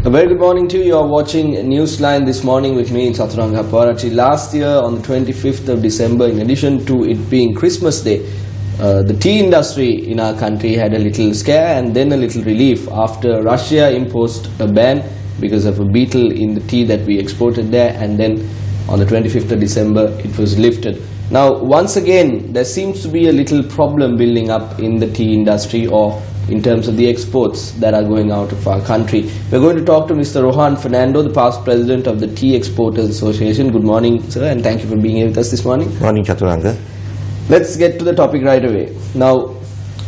A very good morning to you. You are watching Newsline this morning with me, Chaturanga Parachi. Last year on the 25th of December, in addition to it being Christmas Day, the tea industry in our country had a little scare and then a little relief after Russia imposed a ban because of a beetle in the tea that we exported there, and then on the 25th of December it was lifted. Now once again there seems to be a little problem building up in the tea industry, or in terms of the exports that are going out of our country. We're going to talk to Mr. Rohan Fernando, the past president of the Tea Exporters Association. Good morning, sir, and thank you for being here with us this morning. Morning, Chaturanga. Let's get to the topic right away. Now,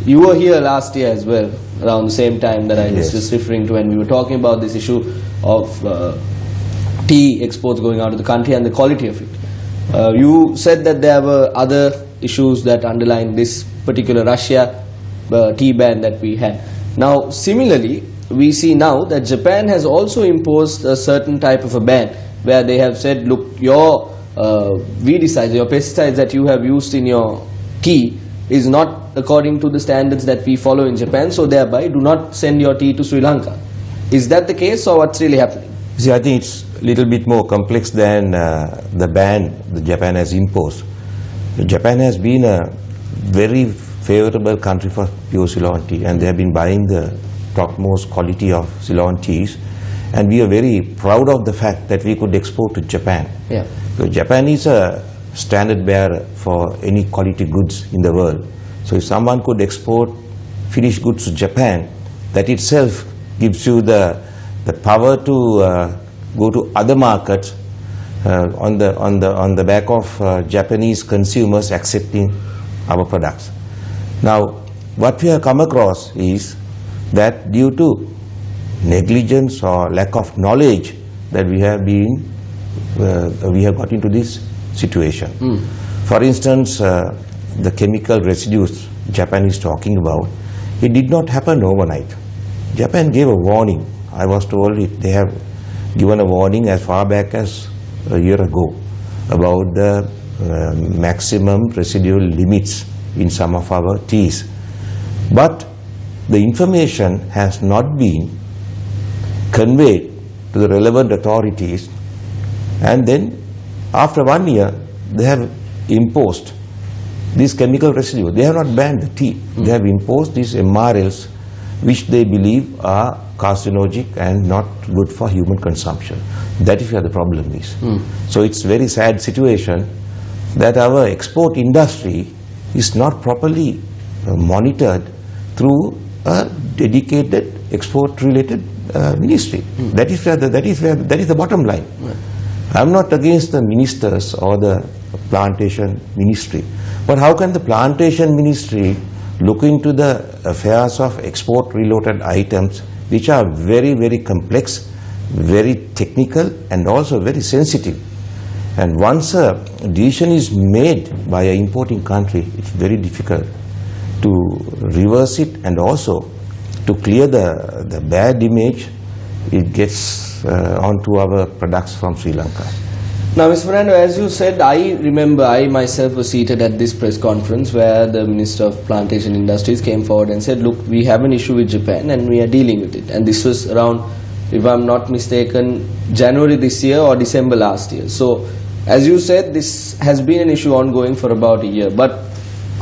you were here last year as well, around the same time that I was just referring to, and we were talking about this issue of tea exports going out of the country and the quality of it. You said that there were other issues that underline this particular Russia tea ban that we had. Now, similarly, we see now that Japan has also imposed a certain type of a ban, where they have said, look, your weedicides, your pesticides that you have used in your tea is not according to the standards that we follow in Japan, so thereby do not send your tea to Sri Lanka. Is that the case, or what's really happening? See, I think it's a little bit more complex than the ban that Japan has imposed. Japan has been a very favorable country for pure Ceylon tea, and they have been buying the topmost quality of Ceylon teas, and we are very proud of the fact that we could export to Japan. Yeah. So Japan is a standard bearer for any quality goods in the world. So if someone could export finished goods to Japan, that itself gives you the power to go to other markets on the back of Japanese consumers accepting our products. Now, what we have come across is that due to negligence or lack of knowledge that we have got into this situation. For instance, the chemical residues Japan is talking about, it did not happen overnight. Japan gave a warning. I was told they have given a warning as far back as a year ago about the maximum residual limits in some of our teas. But the information has not been conveyed to the relevant authorities, and then after 1 year they have imposed this chemical residue. They have not banned the tea. They have imposed these MRLs which they believe are carcinogenic and not good for human consumption. That is where the problem is. So it's a very sad situation that our export industry is not properly monitored through a dedicated export-related ministry. That is the bottom line. I'm not against the ministers or the plantation ministry, but how can the plantation ministry look into the affairs of export-related items, which are very, very complex, very technical, and also very sensitive? And once a decision is made by an importing country, it's very difficult to reverse it, and also to clear the bad image it gets onto our products from Sri Lanka. Now, Mr. Fernando, as you said, I remember I myself was seated at this press conference where the Minister of Plantation Industries came forward and said, look, we have an issue with Japan and we are dealing with it. And this was around, if I'm not mistaken, January this year or December last year. So, as you said, this has been an issue ongoing for about a year. But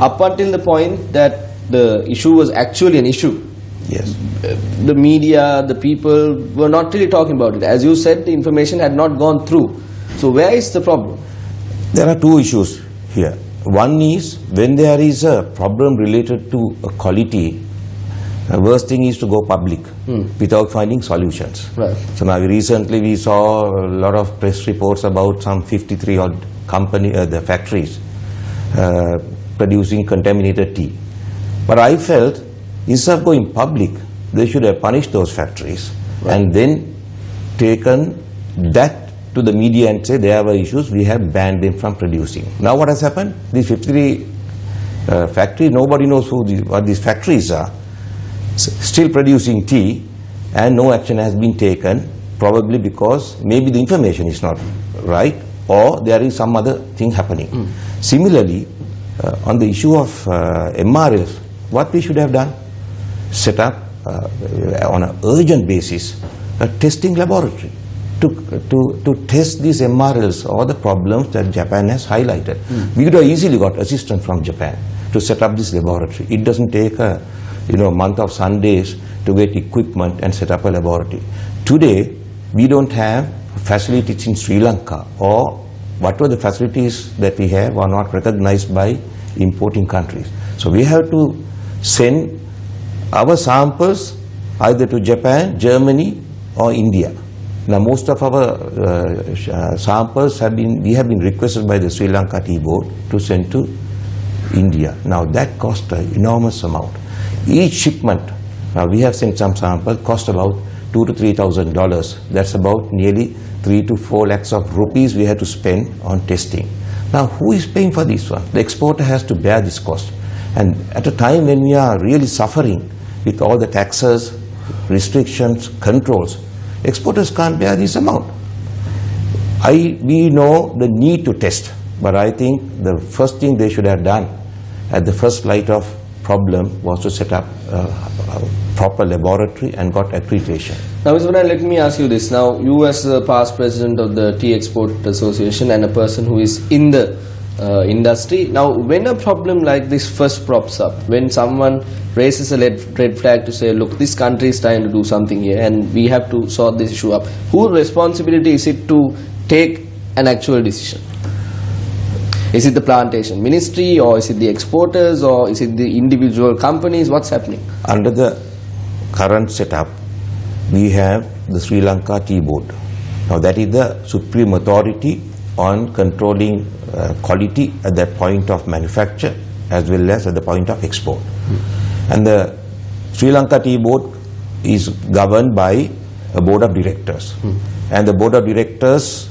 up until the point that the issue was actually an issue, yes, the media, the people were not really talking about it. As you said, the information had not gone through. So where is the problem? There are two issues here. One is when there is a problem related to a quality, the worst thing is to go public without finding solutions. Right. So now recently we saw a lot of press reports about some 53 odd the factories producing contaminated tea. But I felt instead of going public, they should have punished those factories, and then taken that to the media and say there were issues, we have banned them from producing. Now what has happened? These 53 factories, nobody knows what these factories are, still producing tea, and no action has been taken, probably because maybe the information is not right, or there is some other thing happening. Similarly, on the issue of MRLs, what we should have done, set up on an urgent basis a testing laboratory to test these MRLs or the problems that Japan has highlighted. We could have easily got assistance from Japan to set up this laboratory. It doesn't take a month of Sundays to get equipment and set up a laboratory. Today, we don't have facilities in Sri Lanka, or whatever the facilities that we have are not recognized by importing countries. So we have to send our samples either to Japan, Germany or India. Now most of our samples we have been requested by the Sri Lanka Tea Board to send to India. Now that cost an enormous amount. Each shipment, we have sent some samples, cost about $2,000 to $3,000. That's about nearly 3 to 4 lakhs of rupees we have to spend on testing. Now who is paying for this one? The exporter has to bear this cost. And at a time when we are really suffering with all the taxes, restrictions, controls, exporters can't bear this amount. We know the need to test, but I think the first thing they should have done at the first light of problem was to set up a proper laboratory and got accreditation. Now, Mr. Fernando, let me ask you this. Now, you as the past president of the Tea Export Association and a person who is in the industry, now when a problem like this first props up, when someone raises a red flag to say, look, this country is trying to do something here and we have to sort this issue up, whose responsibility is it to take an actual decision? Is it the plantation ministry, or is it the exporters, or is it the individual companies? What's happening? Under the current setup, we have the Sri Lanka Tea Board. Now that is the supreme authority on controlling quality at that point of manufacture as well as at the point of export. And the Sri Lanka Tea Board is governed by a board of directors. And the board of directors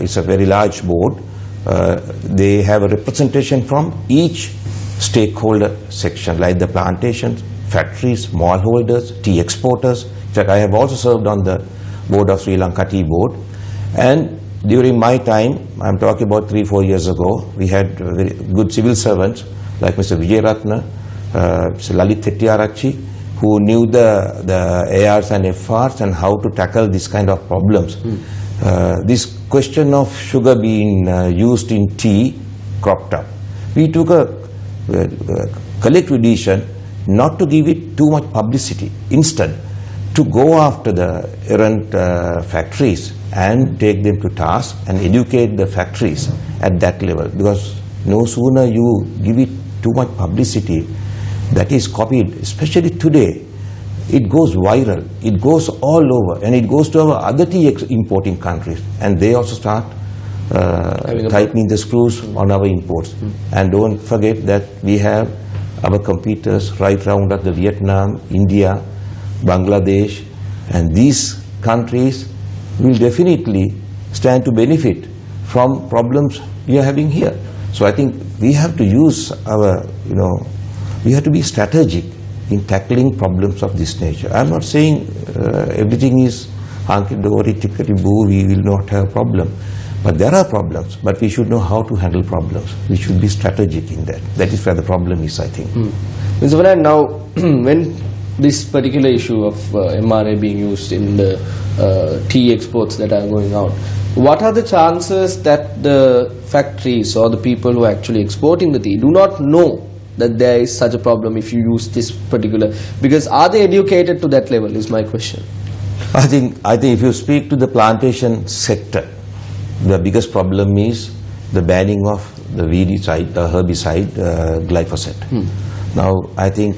is a very large board. They have a representation from each stakeholder section, like the plantations, factories, smallholders, tea exporters. In fact, I have also served on the board of Sri Lanka Tea Board. And during my time, I'm talking about 3-4 years ago, we had very good civil servants like Mr. Vijayaratna, Mr. Lalit Hettiarachchi, who knew the ARs and FRs and how to tackle this kind of problems. This question of sugar being used in tea cropped up. We took a collective decision not to give it too much publicity. Instead, to go after the errant factories and take them to task and educate the factories at that level. Because no sooner you give it too much publicity, that is copied, especially today, it goes viral, it goes all over, and it goes to our other tea importing countries, and they also start tightening the screws on our imports. And don't forget that we have our competitors right around at the Vietnam, India, Bangladesh, and these countries will definitely stand to benefit from problems we are having here. So I think we have to use our, we have to be strategic in tackling problems of this nature. I'm not saying everything is hunky-dory, tickety-boo, we will not have a problem. But there are problems, but we should know how to handle problems. We should be strategic in that. That is where the problem is, I think. Mr. Fernando, now, when this particular issue of MRA being used in the tea exports that are going out, what are the chances that the factories or the people who are actually exporting the tea do not know that there is such a problem if you use this particular, because are they educated to that level is my question. I think if you speak to the plantation sector, the biggest problem is the banning of the weedicide, the herbicide, glyphosate. Now I think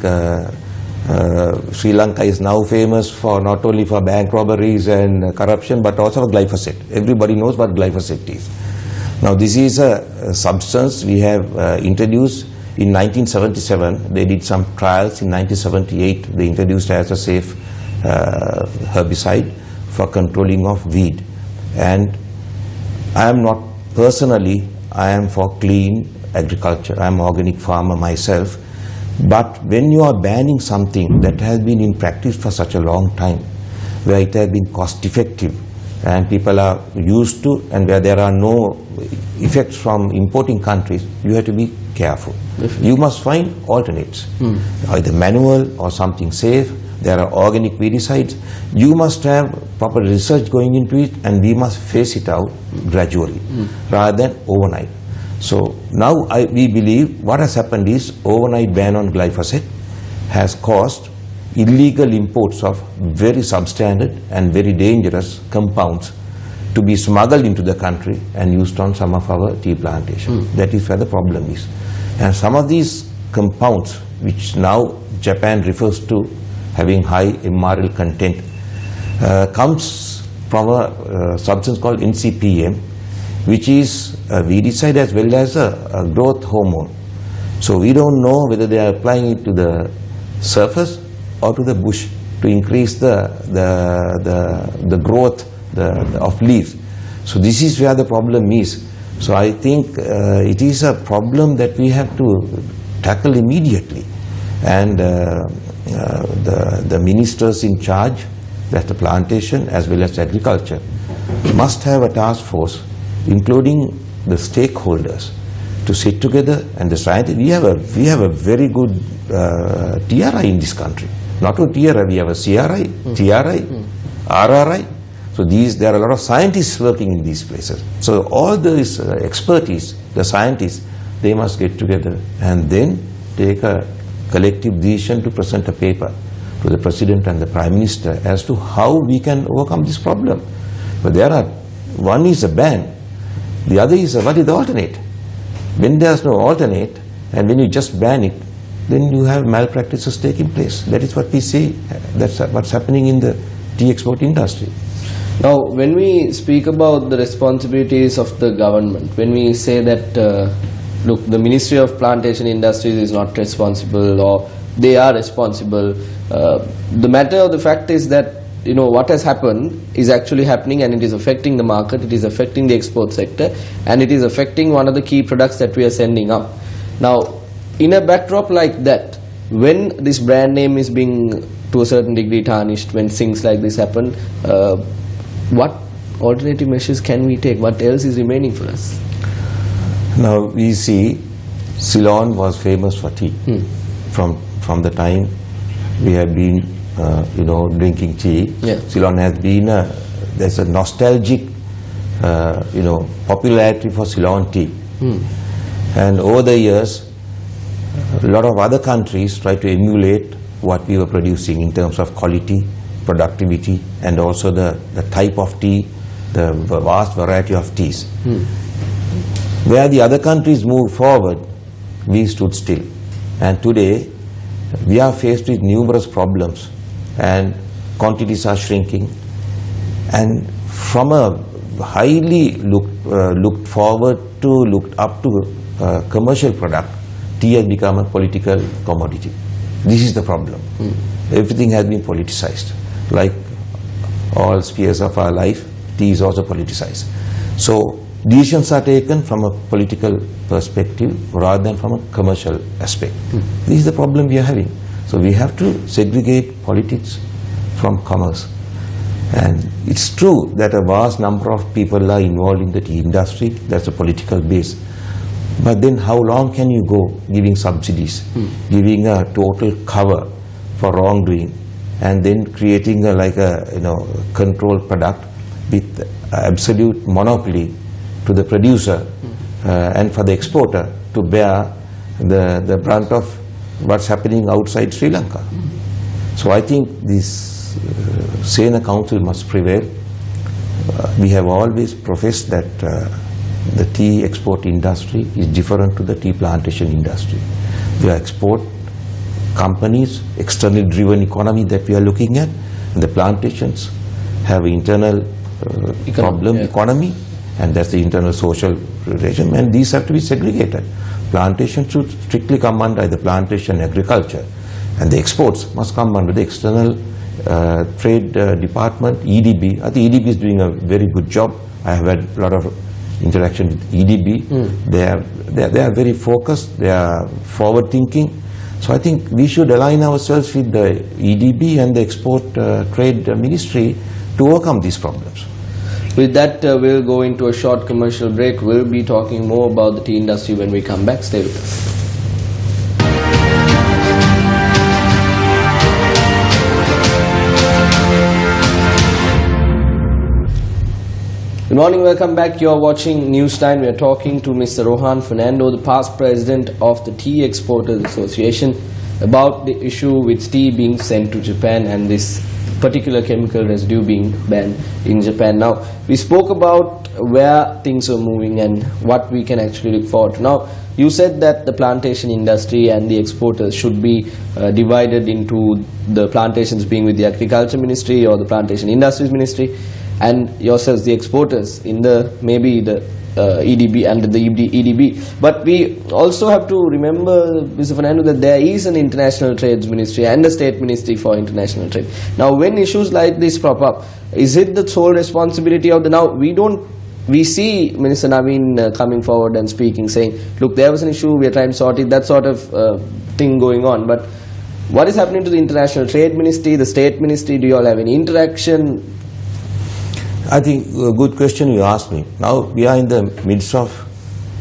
Sri Lanka is now famous for not only for bank robberies and corruption, but also for glyphosate. Everybody knows what glyphosate is. Now this is a substance we have introduced in 1977. They did some trials in 1978. They introduced as a safe herbicide for controlling of weed. And I am not personally, I am for clean agriculture. I am an organic farmer myself. But when you are banning something that has been in practice for such a long time, where it has been cost effective and people are used to, and where there are no effects from importing countries, you have to be careful. You must find alternates, either manual or something safe, there are organic weedicides. You must have proper research going into it, and we must phase it out gradually rather than overnight. So now we believe what has happened is overnight ban on glyphosate has caused illegal imports of very substandard and very dangerous compounds to be smuggled into the country and used on some of our tea plantations. That is where the problem is. And some of these compounds, which now Japan refers to having high MRL content, comes from a substance called NCPM, which is a weedicide as well as a growth hormone. So we don't know whether they are applying it to the surface or to the bush to increase the growth of leaves. So this is where the problem is. So I think it is a problem that we have to tackle immediately. And the ministers in charge, that's the plantation as well as agriculture, must have a task force, including the stakeholders, to sit together and the scientists. We have a very good TRI in this country. Not only TRI, we have a CRI, TRI, RRI. So there are a lot of scientists working in these places. So all this expertise, the scientists, they must get together and then take a collective decision to present a paper to the President and the Prime Minister as to how we can overcome this problem. But one is a ban, the other is what is the alternate. When there is no alternate and when you just ban it, then you have malpractices taking place. That is what we see. That's what's happening in the tea export industry. Now, when we speak about the responsibilities of the government, when we say that, look, the Ministry of Plantation Industries is not responsible or they are responsible, the matter of the fact is that, you know, what has happened is actually happening and it is affecting the market, it is affecting the export sector, and it is affecting one of the key products that we are sending up. Now, in a backdrop like that, when this brand name is being to a certain degree tarnished, when things like this happen, what alternative measures can we take? What else is remaining for us? Now we see Ceylon was famous for tea. From the time we have been drinking tea. Yeah. Ceylon has been there's a nostalgic popularity for Ceylon tea. And over the years a lot of other countries try to emulate what we were producing in terms of quality, productivity, and also the type of tea, the vast variety of teas. Where the other countries moved forward, we stood still. And today we are faced with numerous problems and quantities are shrinking. And from a highly looked up to commercial product, tea has become a political commodity. This is the problem. Everything has been politicized. Like all spheres of our life, tea is also politicized. So decisions are taken from a political perspective rather than from a commercial aspect. This is the problem we are having. So we have to segregate politics from commerce. And it's true that a vast number of people are involved in the tea industry. That's a political base. But then how long can you go giving subsidies, giving a total cover for wrongdoing, and then creating a controlled product with absolute monopoly to the producer and for the exporter to bear the brunt of what's happening outside Sri Lanka. So I think this sane counsel must prevail. We have always professed that the tea export industry is different to the tea plantation industry. We are export companies, externally driven economy that we are looking at. And the plantations have internal economy, and that's the internal social relation, and these have to be segregated. Plantation should strictly come under the plantation agriculture, and the exports must come under the external trade department, EDB. I think EDB is doing a very good job. I have had a lot of interaction with EDB. They are very focused, they are forward thinking. So I think we should align ourselves with the EDB and the Export Trade Ministry to overcome these problems. With that, we'll go into a short commercial break. We'll be talking more about the tea industry when we come back. Stay with us. Good morning, welcome back. You are watching Newsline. We are talking to Mr. Rohan Fernando, the past president of the Tea Exporters Association, about the issue with tea being sent to Japan and this particular chemical residue being banned in Japan. Now, we spoke about where things are moving and what we can actually look forward to. Now, you said that the plantation industry and the exporters should be divided into the plantations being with the Agriculture Ministry or the Plantation Industries Ministry, and yourselves, the exporters, in the maybe the EDB and the EDB. But we also have to remember, Mr. Fernando, that there is an International Trades Ministry and a State Ministry for International Trade. Now, when issues like this prop up, is it the sole responsibility of the... Now, we see Minister Naveen coming forward and speaking, saying, look, there was an issue, we are trying to sort it, that sort of thing going on. But what is happening to the International Trade Ministry, the State Ministry? Do you all have any interaction? I think a good question you asked me. Now we are in the midst of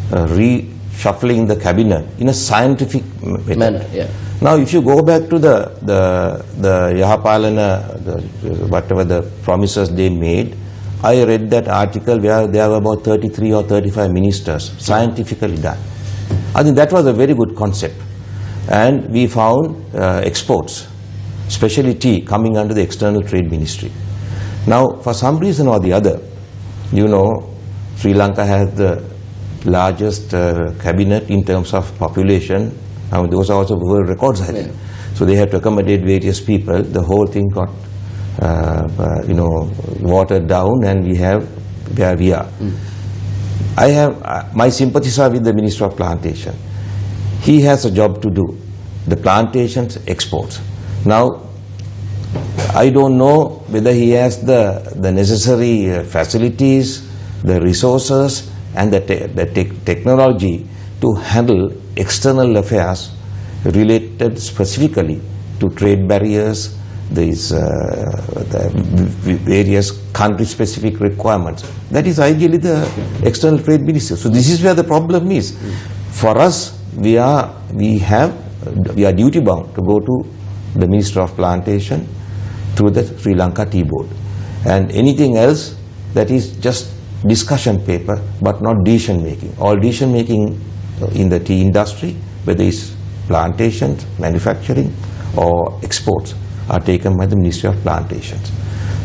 reshuffling the cabinet in a scientific manner. Yeah. Now, if you go back to the Yahapalana, whatever the promises they made, I read that article where there were about 33 or 35 ministers scientifically done. I think that was a very good concept, and we found exports, especially tea, coming under the External Trade Ministry. Now, for some reason or the other, you know, Sri Lanka has the largest cabinet in terms of population. Now, those are also world records, I think. So they had to accommodate various people. The whole thing got, watered down, and we have where we are. I have my sympathies are with the Minister of Plantation. He has a job to do. The plantations, exports. Now, I don't know whether he has the necessary facilities, the resources, and the technology to handle external affairs related specifically to trade barriers, these the various country-specific requirements. That is ideally the External Trade Minister. So this is where the problem is. For us, we are duty bound to go to the Minister of Plantation through the Sri Lanka Tea Board, and anything else that is just discussion paper but not decision making. All decision making in the tea industry, whether it's plantations, manufacturing or exports, are taken by the Ministry of Plantations.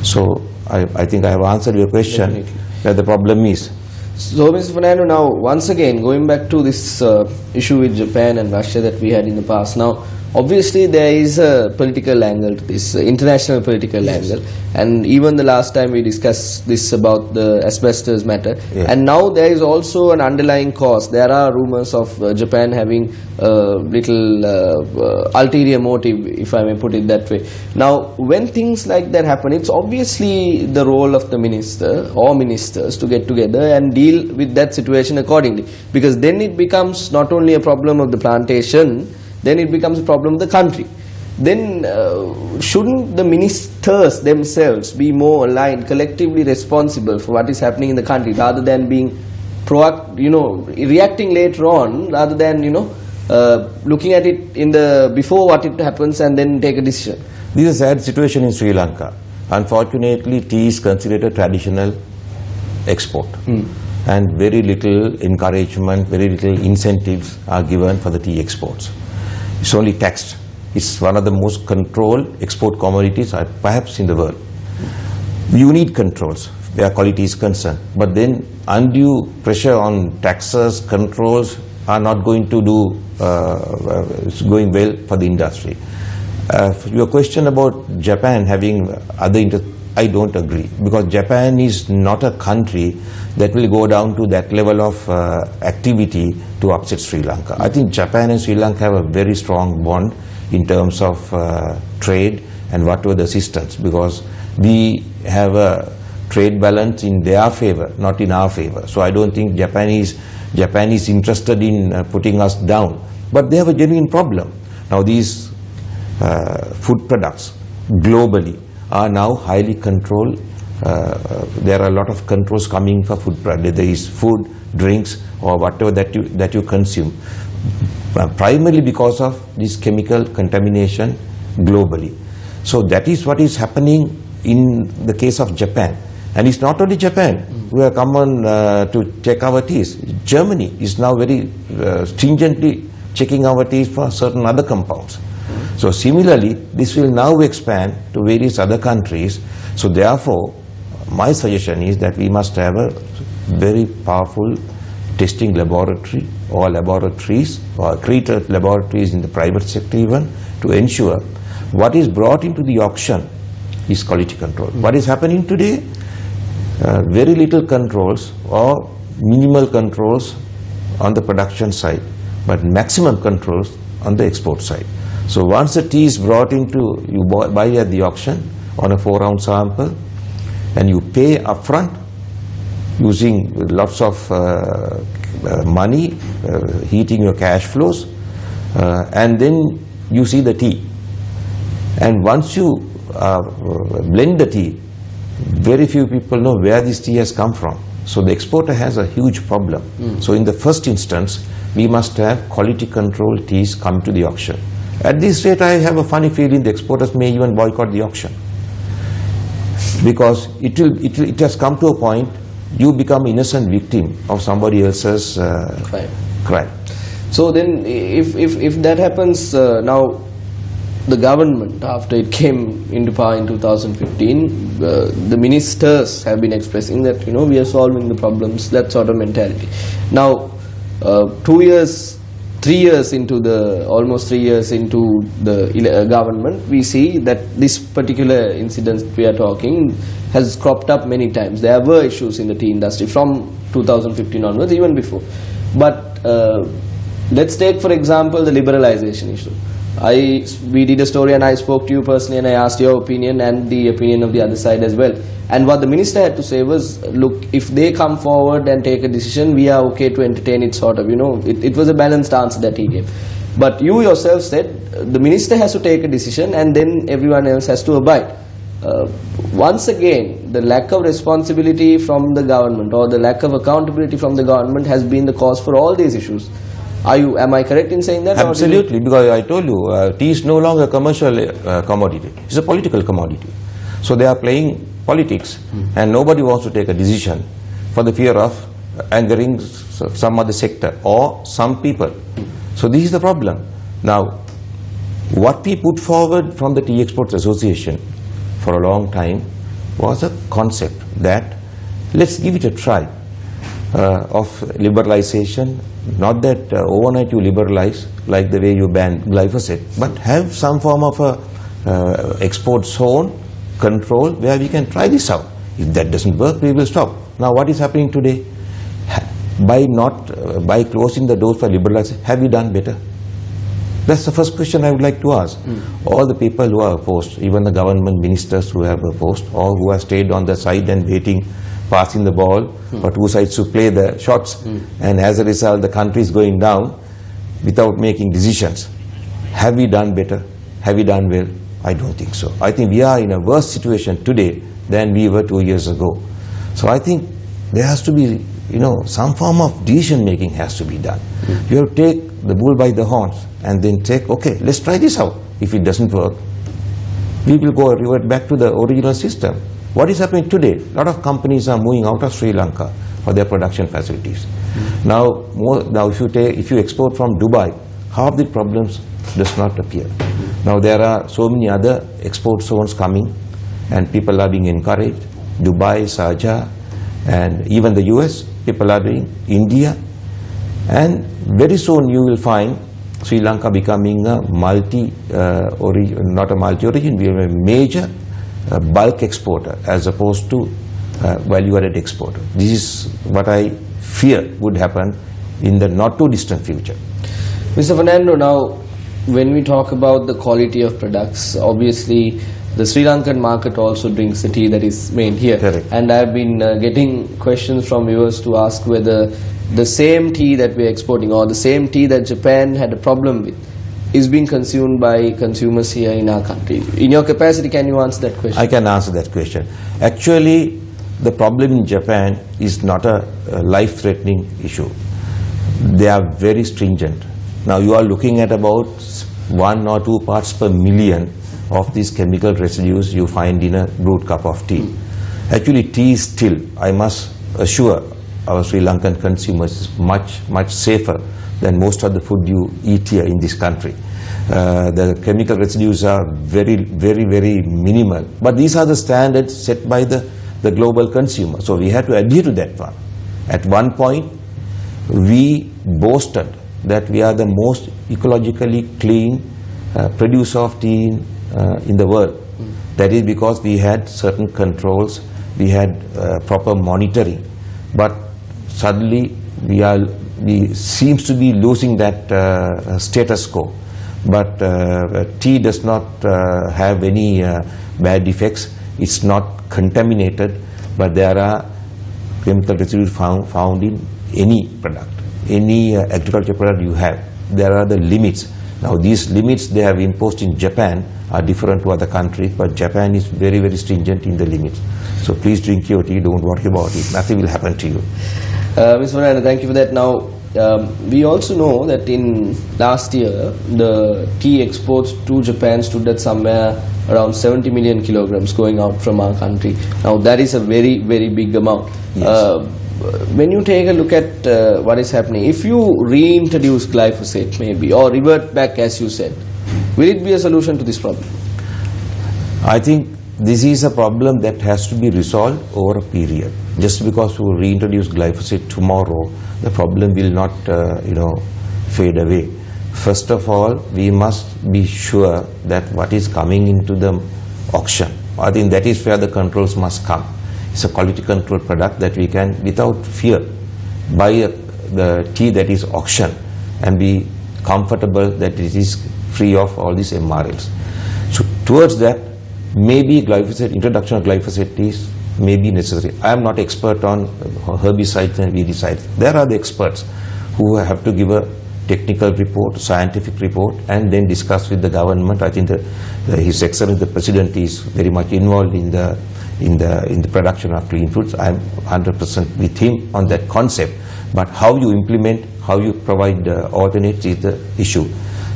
So I think I have answered your question. Definitely. Where the problem is. So, Mr. Fernando, now once again going back to this issue with Japan and Russia that we had in the past. Now, obviously there is a political angle to this, international political angle, and even the last time we discussed this about the asbestos matter, and now there is also an underlying cause. There are rumors of Japan having a little ulterior motive, if I may put it that way. Now, when things like that happen, it's obviously the role of the minister or ministers to get together and deal with that situation accordingly, because then it becomes not only a problem of the plantation, then it becomes a problem of the country. Then shouldn't the ministers themselves be more aligned, collectively responsible for what is happening in the country, rather than being reacting later on, rather than looking at it in the before what it happens and then take a decision? This is a sad situation in Sri Lanka. Unfortunately, tea is considered a traditional export, and very little encouragement, very little incentives are given for the tea exports. It's only taxed. It's one of the most controlled export commodities perhaps in the world. You need controls where quality is concerned, but then undue pressure on taxes, controls are not going to it's going well for the industry. Your question about Japan having other I don't agree, because Japan is not a country that will go down to that level of activity to upset Sri Lanka. I think Japan and Sri Lanka have a very strong bond in terms of trade and whatever the assistance, because we have a trade balance in their favor, not in our favor. So I don't think Japan is interested in putting us down, but they have a genuine problem. Now these food products globally are now highly controlled. There are a lot of controls coming for food products, whether it's food, drinks or whatever that you consume, primarily because of this chemical contamination globally. So that is what is happening in the case of Japan. And it's not only Japan. who have come on to check our teas. Germany is now very stringently checking our teas for certain other compounds. So similarly, this will now expand to various other countries. So therefore, my suggestion is that we must have a very powerful testing laboratory or laboratories or created laboratories in the private sector even to ensure what is brought into the auction is quality control. What is happening today? Very little controls or minimal controls on the production side, but maximum controls on the export side. So once the tea is brought into, you buy at the auction on a 4-ounce sample and you pay upfront using lots of money, heating your cash flows, and then you see the tea. And once you blend the tea, very few people know where this tea has come from. So the exporter has a huge problem. So in the first instance, we must have quality control teas come to the auction. At this rate, I have a funny feeling the exporters may even boycott the auction, because it has come to a point you become innocent victim of somebody else's crime. So then, if that happens now, the government, after it came into power in 2015, the ministers have been expressing that, you know, we are solving the problems, that sort of mentality. Now, 2 years, 3 years into the, almost 3 years into the government, we see that this particular incident we are talking has cropped up many times. There were issues in the tea industry from 2015 onwards, even before. But let's take, for example, the liberalization issue. We did a story and I spoke to you personally and I asked your opinion and the opinion of the other side as well. And what the minister had to say was, look, if they come forward and take a decision, we are okay to entertain it, sort of, you know. It was a balanced answer that he gave. But you yourself said the minister has to take a decision and then everyone else has to abide. Once again, the lack of responsibility from the government or the lack of accountability from the government has been the cause for all these issues. Am I correct in saying that? Absolutely, because I told you, tea is no longer a commercial commodity. It's a political commodity. So they are playing politics and nobody wants to take a decision for the fear of angering some other sector or some people. So this is the problem. Now, what we put forward from the Tea Exports Association for a long time was a concept that let's give it a try of liberalization. Not that overnight you liberalize like the way you ban glyphosate, but have some form of a export zone control where we can try this out. If that doesn't work, we will stop. Now what is happening today? By closing the doors for liberalization, have we done better? That's the first question I would like to ask. All the people who are opposed, even the government ministers who have opposed or who have stayed on the side and waiting, passing the ball for two sides to play the shots, and as a result the country is going down without making decisions. Have we done better? Have we done well? I don't think so. I think we are in a worse situation today than we were 2 years ago. So I think there has to be, some form of decision making has to be done. You have to take the bull by the horns and then take, okay, let's try this out. If it doesn't work, we will revert back to the original system. What is happening today? A lot of companies are moving out of Sri Lanka for their production facilities. Now if you export from Dubai, half the problems does not appear. Now there are so many other export zones coming and people are being encouraged. Dubai, Sharjah, and even the US, people are doing, India. And very soon you will find Sri Lanka becoming a not a multi-origin, we have a major bulk exporter as opposed to value-added exporter. This is what I fear would happen in the not too distant future. Mr. Fernando, now when we talk about the quality of products, obviously the Sri Lankan market also drinks the tea that is made here. Correct. And I have been getting questions from viewers to ask whether the same tea that we are exporting or the same tea that Japan had a problem with is being consumed by consumers here in our country. In your capacity, can you answer that question? I can answer that question. Actually, the problem in Japan is not a life-threatening issue. They are very stringent. Now you are looking at about 1 or 2 parts per million of these chemical residues you find in a brewed cup of tea. Actually, tea is still, I must assure our Sri Lankan consumers is much safer than most of the food you eat here in this country. The chemical residues are very minimal. But these are the standards set by the global consumer. So we have to adhere to that one. At one point, we boasted that we are the most ecologically clean producer of tea in the world. That is because we had certain controls, we had proper monitoring. But suddenly we seems to be losing that status quo. But tea does not have any bad effects. It's not contaminated, but there are chemical residues found in any product, any agriculture product you have. There are the limits. Now these limits they have imposed in Japan are different to other countries, but Japan is very stringent in the limits. So please drink your tea, don't worry about it. Nothing will happen to you. Ms. Fernando, thank you for that. Now, we also know that in last year, the tea exports to Japan stood at somewhere around 70 million kilograms going out from our country. Now, that is a very big amount. Yes. When you take a look at what is happening, if you reintroduce glyphosate maybe, or revert back as you said, will it be a solution to this problem? I think this is a problem that has to be resolved over a period. Just because we reintroduce glyphosate tomorrow, the problem will not, fade away. First of all, we must be sure that what is coming into the auction, I think that is where the controls must come. It's a quality control product that we can, without fear, buy the tea that is auctioned and be comfortable that it is free of all these MRLs. So towards that, maybe introduction of glyphosate is maybe necessary. I am not expert on herbicides and weedicides. There are the experts who have to give a technical report, scientific report, and then discuss with the government. I think His Excellency the President is very much involved in the production of clean foods. I am 100% with him on that concept. But how you implement, how you provide alternates is the issue.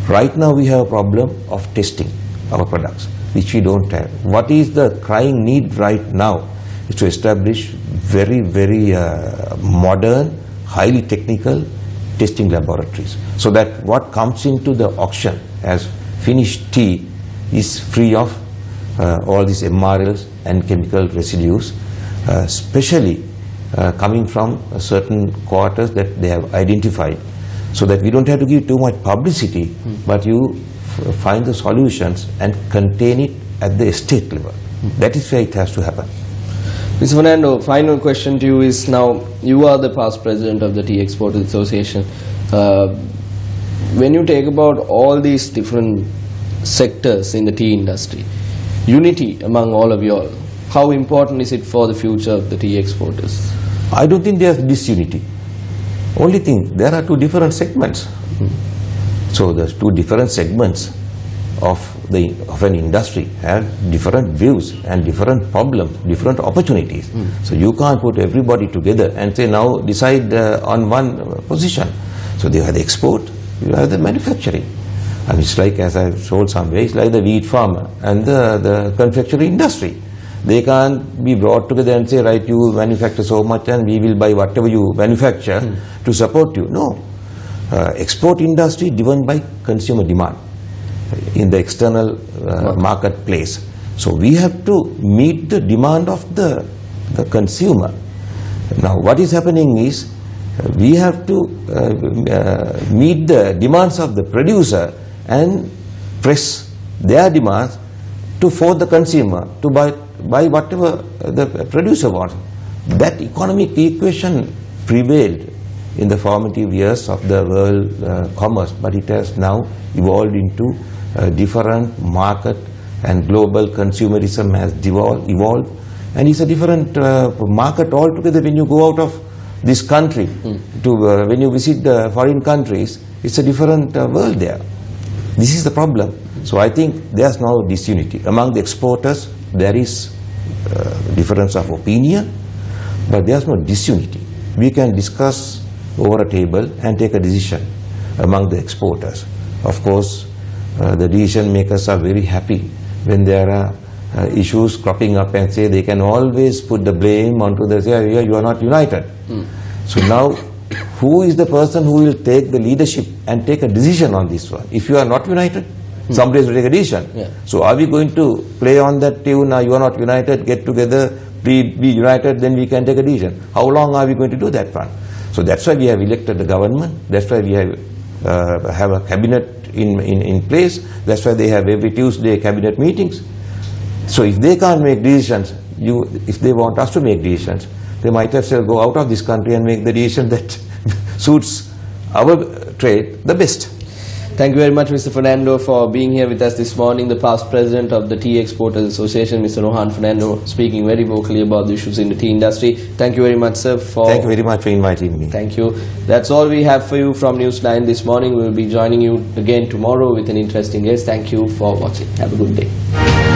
Right now we have a problem of testing our products, which we don't have. What is the crying need right now is to establish very modern, highly technical testing laboratories, so that what comes into the auction as finished tea is free of all these MRLs and chemical residues, especially coming from certain quarters that they have identified, so that we don't have to give too much publicity, but you find the solutions and contain it at the estate level. That is where it has to happen. Mr. Fernando, final question to you is, now you are the past president of the Tea Exporters Association. When you take about all these different sectors in the tea industry, unity among all of you all, how important is it for the future of the tea exporters? I don't think there is disunity. Only thing, there are two different segments. So the two different segments of an industry have different views and different problems, different opportunities. So you can't put everybody together and say now decide on one position. So they have the export, you have the manufacturing. And it's like, as I told somewhere, it's like the wheat farmer and the confectionery industry. They can't be brought together and say, right, you manufacture so much and we will buy whatever you manufacture to support you. No. Export industry driven by consumer demand in the external marketplace. So we have to meet the demand of the consumer. Now what is happening is we have to meet the demands of the producer and press their demands to force the consumer to buy whatever the producer wants. That economic equation prevailed in the formative years of the world commerce, but it has now evolved into a different market, and global consumerism has evolved, and it's a different market altogether. When you go out of this country to when you visit the foreign countries, it's a different world there. This is the problem. So I think there's no disunity among the exporters. There is difference of opinion, but there's no disunity. We can discuss over a table and take a decision among the exporters. Of course, the decision makers are very happy when there are issues cropping up and say they can always put the blame onto the say, "Yeah, you are not united." So now, who is the person who will take the leadership and take a decision on this one? If you are not united, somebody has to take a decision. Yeah. So are we going to play on that tune? Now you are not united, get together, be united, then we can take a decision. How long are we going to do that one? So that's why we have elected the government. That's why we have a cabinet in place. That's why they have every Tuesday cabinet meetings. So if they can't make decisions, if they want us to make decisions, they might as well go out of this country and make the decision that suits our trade the best. Thank you very much, Mr. Fernando, for being here with us this morning. The past president of the Tea Exporters Association, Mr. Rohan Fernando, speaking very vocally about the issues in the tea industry. Thank you very much, sir. Thank you very much for inviting me. Thank you. That's all we have for you from Newsline this morning. We will be joining you again tomorrow with an interesting guest. Thank you for watching. Have a good day.